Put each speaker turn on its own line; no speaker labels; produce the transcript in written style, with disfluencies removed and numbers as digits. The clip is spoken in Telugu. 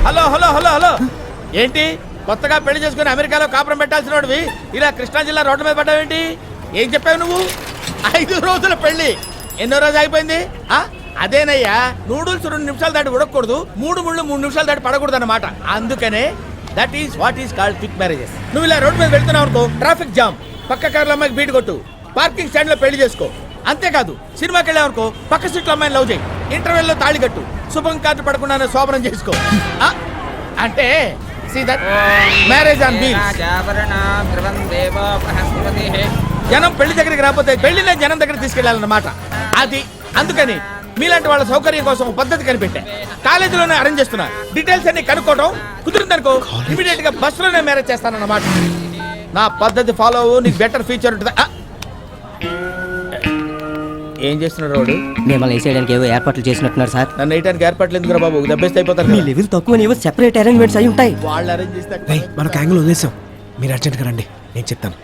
హలో హలో హలో హలో ఏంటి కొత్తగా పెళ్లి చేసుకుని అమెరికాలో కాపురం పెట్టాల్సిన వాడివి ఇలా కృష్ణా జిల్లా రోడ్ల మీద పడ్డావేంటి? ఏం చెప్పావు నువ్వు? 5 రోజుల పెళ్లి ఎన్నో రోజు అయిపోయింది? అదేనయ్యా, నూడిల్స్ 2 నిమిషాలు దాటి ఉడకూడదు, 3 ముళ్ళు 3 నిమిషాలు దాటి పడకూడదు అన్నమాట. అందుకనే that is what is called quick marriages. నువ్వు ఇలా రోడ్డు మీద వెళ్తున్నావు అనుకో, ట్రాఫిక్ జామ్, పక్క కార్ల అమ్మాయికి బీట్ కొట్టు, పార్కింగ్ స్టాండ్ లో పెళ్లి చేసుకో. అంతేకాదు సినిమాకి వెళ్ళావు అనుకో, పక్క సీట్లో అమ్మాయిని లవ్ చేయి, ఇంటర్వెల్ లో తాళి కట్టు, శుభం కార్డు పడకుండానే శోభనం చేసుకో. అంటే మ్యారేజ్ ఆన్ వీల్స్. జనం పెళ్లి దగ్గరికి రాకపోతే పెళ్లినే జనం దగ్గర తీసుకెళ్లాలన్నమాట. అది అందుకని మీలాంటి వాళ్ళ సౌకర్యం కోసం పద్ధతి కనిపెట్టా. కాలేజీలోనే అరేంజ్ చేస్తున్నా. డీటెయిల్స్ అన్ని కనుక్కోవడం కుదిరిందనుకో, ఇమీడియట్ గా బస్ లోనే మ్యారేజ్ చేస్తానన్నమాట. నా పద్ధతి ఫాలో అవ్వు, నీకు బెటర్ ఫ్యూచర్ ఉంటుంది. ఏం చేస్తున్నాడు వాడు?
మిమ్మల్ని వేసేయడానికి ఏవో ఏర్పాట్లు చేసినట్టున్నారు సార్.
నన్ను వేయడానికి ఏర్పాట్లు ఎందుకు బాబు? దెబ్బేస్తే అయిపోతారు.
మీ లెవెల్ తక్కువ, నీవు సెపరేట్ అరేంజ్మెంట్స్ అయి ఉంటాయి.
వాళ్ళు అరేంజ్ చేస్తే
మన గ్యాంగ్లో వదిలేసాం. మీరు అర్జెంట్గా రండి, నేను చెప్తాను.